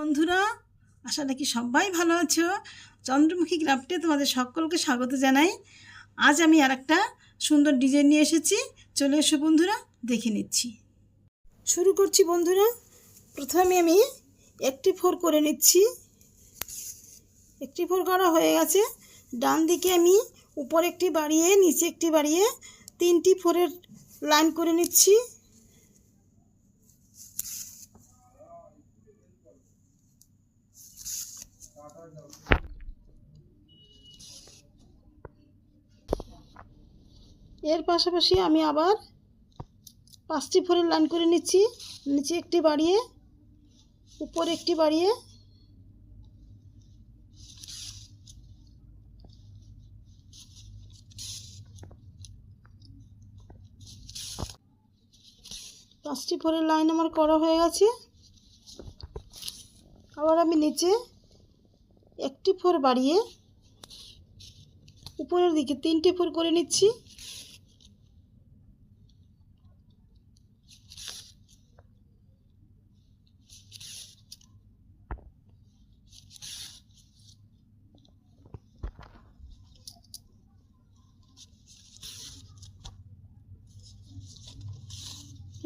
বন্ধুরা, আশা রাখি সবাই ভালো আছো। চন্দ্রমুখী ক্রাফটে তোমাদের সকলকে স্বাগত জানাই। আজ আমি আর একটা সুন্দর ডিজাইন নিয়ে এসেছি। চলে এসো বন্ধুরা, দেখে নিচ্ছি। শুরু করছি বন্ধুরা। প্রথমে আমি একটি ফোর করে নিচ্ছি। একটি ফোর করা হয়ে গেছে। ডান দিকে আমি উপরে একটি বাড়িয়ে নিচে একটি বাড়িয়ে তিনটি ফোরের লাইন করে নিচ্ছি। এর পাশাপাশি আমি আবার 5টি ফোরের লাইন করে নিচ্ছি। নিচে একটি বাড়িয়ে উপরে একটি বাড়িয়ে পাঁচটি ফোরের লাইন আমার করা হয়ে গেছে। আবার আমি নিচে একটি ফোর বাড়িয়ে উপরের দিকে 3টি ফোর করে নিচ্ছি।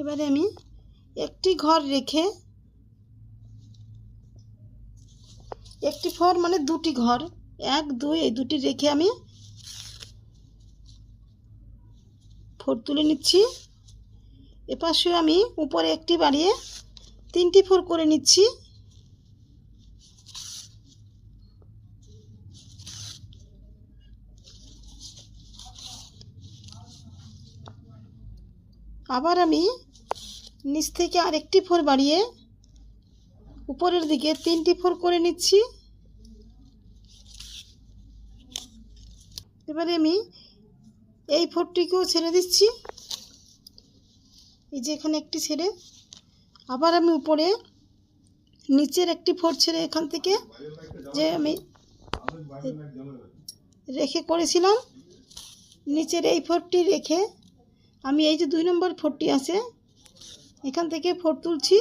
এবারে আমি একটি ঘর রেখে একটি ফোর মানে দুটি ঘর 1 2 এই দুটি রেখে আমি ফোর তুলে নিচ্ছি। এপাশে আমি উপরে একটি বাড়িয়ে 3টি ফোর করে নিচ্ছি। আবার আমি নিচ থেকে আরেকটি ফোর বাড়িয়ে উপরের দিকে 3টি ফোর করে নিচ্ছি। এবারে আমি এই ফোরটিকেও ছেড়ে দিচ্ছি। এই যে এখানে একটি ছেড়ে আবার আমি উপরে নিচের একটি ফোর ছেড়ে এখান থেকে যে আমি রেখে করেছিলাম নিচের এই ফোরটি রেখে আমি এই যে 2 নম্বর ফোরটি আছে এখান থেকে ফোর তুলছি।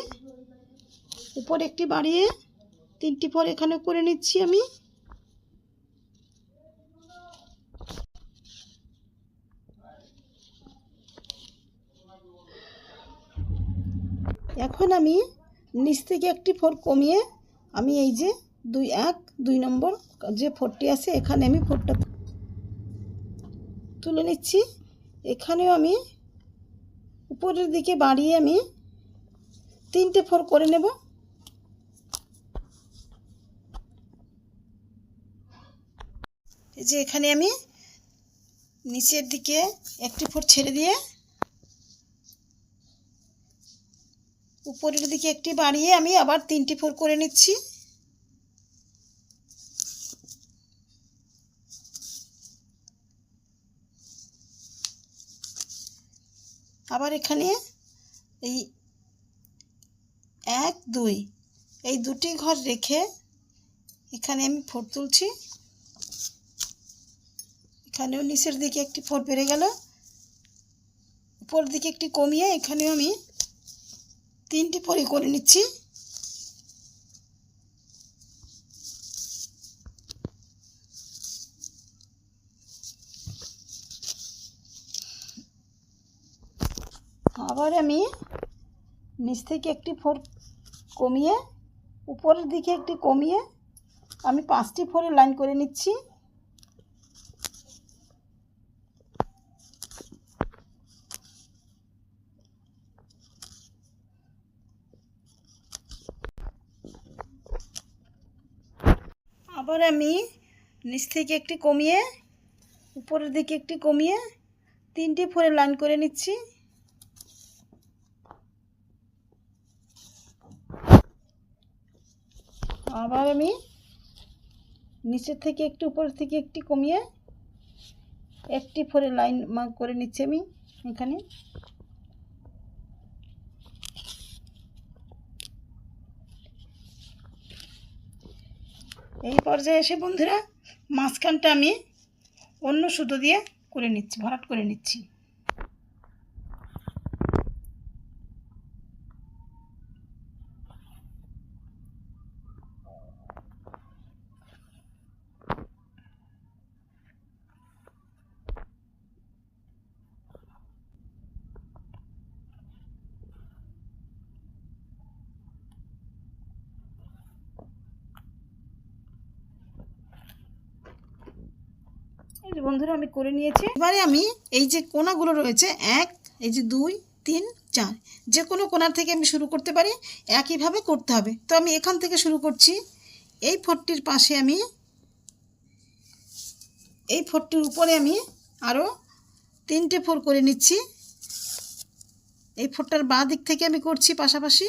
উপরে একটি বাড়িয়ে 3টি ফোর এখানে করে নিচ্ছি আমি। এখন আমি নিচ থেকে একটি ফোর কমিয়ে আমি এই যে 2 নম্বর যে ফোরটি আছে এখানে আমি ফোরটা তুলে নিচ্ছি। এখানেও আমি উপরের দিকে বাড়িয়ে আমি 3টে ফোর করে নেব। এই যে এখানে আমি নিচের দিকে একটি ফোর ছেড়ে দিয়ে উপরের দিকে একটি বাড়িয়ে আমি আবার 3টি ফোর করে নিচ্ছি। আবার এখানে এই 1 2 এই দুটি ঘর রেখে এখানে আমি ফোর তুলছি। এখানেও নিচের দিকে একটি ফোর বেড়ে গেল। উপর দিকে একটি কমিয়ে এখানেও আমি 3টি ফোরই করে নিচ্ছি। আবার আমি নিচ থেকে একটি ফোর কমিয়ে উপরের দিকে একটি কমিয়ে আমি 5টি ফোরের লাইন করে নিচ্ছি। আবার আমি নিচ থেকে একটি কমিয়ে উপরের দিকে একটি কমিয়ে 3টি ফোরের লাইন করে নিচ্ছি। আবার আমি নিচের থেকে একটি উপরের থেকে একটি কমিয়ে একটি ফোরের লাইন মার্ক করে নিচ্ছি আমি এখানে। এই পর্যায়ে এসে বন্ধুরা মাঝখানটা আমি অন্য সুতো দিয়ে করে নিচ্ছি, ভরাট করে নিচ্ছি। বন্ধুরা আমি করে নিয়েছি। এবারে আমি এই যে কোণাগুলো রয়েছে 1, এই যে 2, 3, 4, যে কোনো কোণার থেকে আমি শুরু করতে পারি, একইভাবে করতে হবে। তো আমি এখান থেকে শুরু করছি। এই ফোরটির পাশে আমি, এই ফোরটির উপরে আমি আরও 3টে ফোর করে নিচ্ছি। এই ফোরটার বাঁ দিক থেকে আমি করছি পাশাপাশি।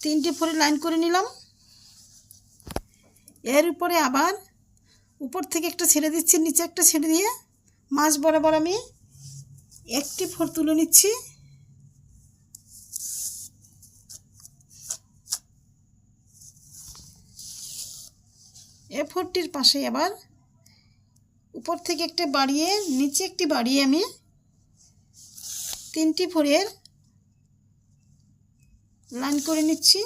তিনটে ফোরে লাইন করে নিলাম। এর উপরে আবার উপর থেকে একটা ছেড়ে দিচ্ছি, নিচে একটা ছেড়ে দিয়ে মাঝ বরাবর আমি একটি ফোর তুলে নিচ্ছি। এ ফোরটির পাশে আবার উপর থেকে একটা বাড়িয়ে নিচে একটি বাড়িয়ে আমি 3টি ফোরের লাইন করে নিচ্ছি।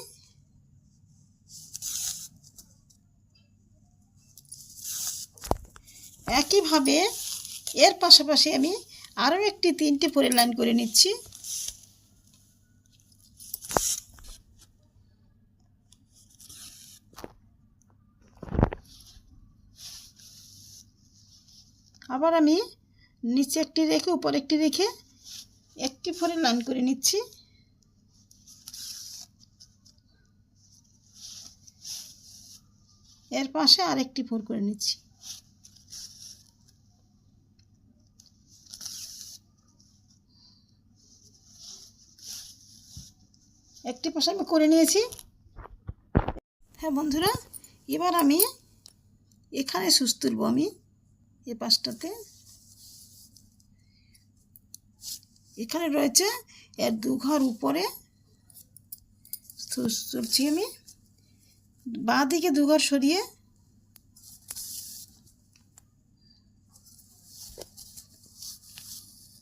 একইভাবে এর পাশাপাশি আমি আরও একটি 3টে ফোরের লাইন করে নিচ্ছি। আবার আমি নিচে একটি রেখে উপরে একটি রেখে একটি ফোরের লাইন করে নিচ্ছি। এর পাশে আরেকটি ফোর করে নিচ্ছি। একটি পাশে আমি করে নিয়েছি। হ্যাঁ বন্ধুরা, এবার আমি এখানে সুচ তুলব। আমি এ পাশটাতে এখানে রয়েছে এর 2 ঘর উপরে সুচ তুলছি আমি। বাঁ দিকে 2 ঘর সরিয়ে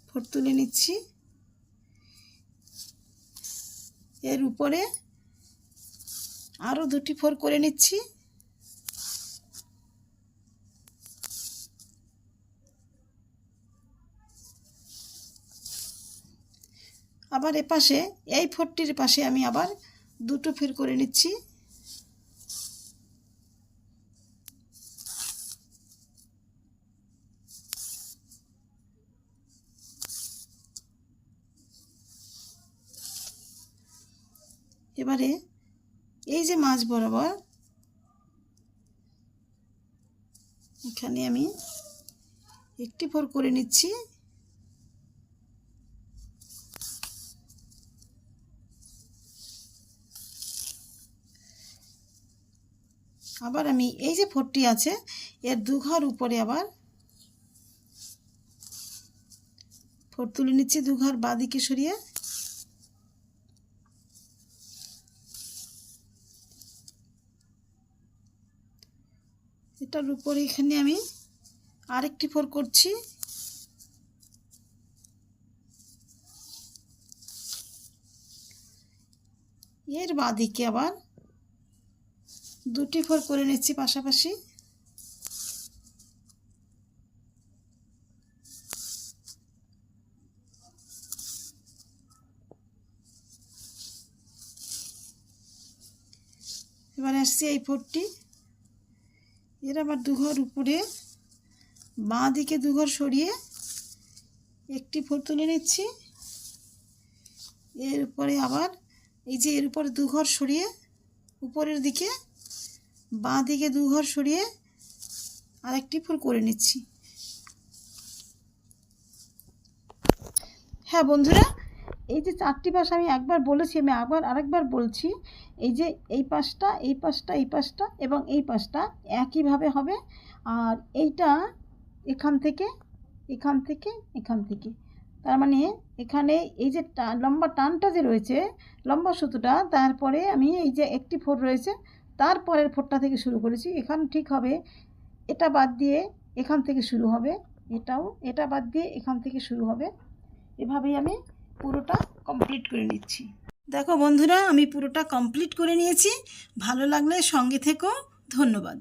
ফোর তুলে নিচ্ছি। এর উপরে আরও 2টি ফোর করে নিচ্ছি। আবার এপাশে এই ফোরটির পাশে আমি আবার 2টো ফের করে নিচ্ছি। এবারে এই যে মাঝ বরাবর এখানে আমি একটি ফোর করে নিচ্ছি। আবার আমি এই যে ফোরটি আছে এর 2 ঘর উপরে আবার ফোর তুলে নিচ্ছি, 2 ঘর বাঁ দিকে সরিয়ে। এটার উপরে এখানে আমি আরেকটি ফোর করছি। এর বাঁ দিকে আবার 2টি ফোর করে নিচ্ছি পাশাপাশি। এবার আসছি এই ফোরটি, এর আবার 2 ঘর উপরে বাঁ দিকে 2 ঘর সরিয়ে একটি ফোর তুলে নিচ্ছি। এর উপরে আবার এই যে এর উপরে 2 ঘর সরিয়ে উপরের দিকে বাঁ দিকে 2 ঘর সরিয়ে আরেকটি ফোর করে নিচ্ছি। হ্যাঁ বন্ধুরা, এই যে 4টি পাশ আমি একবার বলেছি, আমি আরেকবার বলছি। এই যে এই পাশটা, এই পাশটা, এই পাশটা এবং এই পাশটা একইভাবে হবে। আর এইটা এখান থেকে এখান থেকে এখান থেকে, তার মানে এখানে এই যে লম্বা টানটা যে রয়েছে, লম্বা সুতোটা, তারপরে আমি এই যে একটি ফোর রয়েছে তারপরের ফোরটা থেকে শুরু করেছি। এখানে ঠিক হবে, এটা বাদ দিয়ে এখান থেকে শুরু হবে, এটা বাদ দিয়ে এখান থেকে শুরু হবে। এভাবেই আমি পুরোটা কমপ্লিট করে নিচ্ছি। দেখো বন্ধুরা, আমি পুরোটা কমপ্লিট করে নিয়েছি। ভালো লাগলে সঙ্গে থেকো। ধন্যবাদ।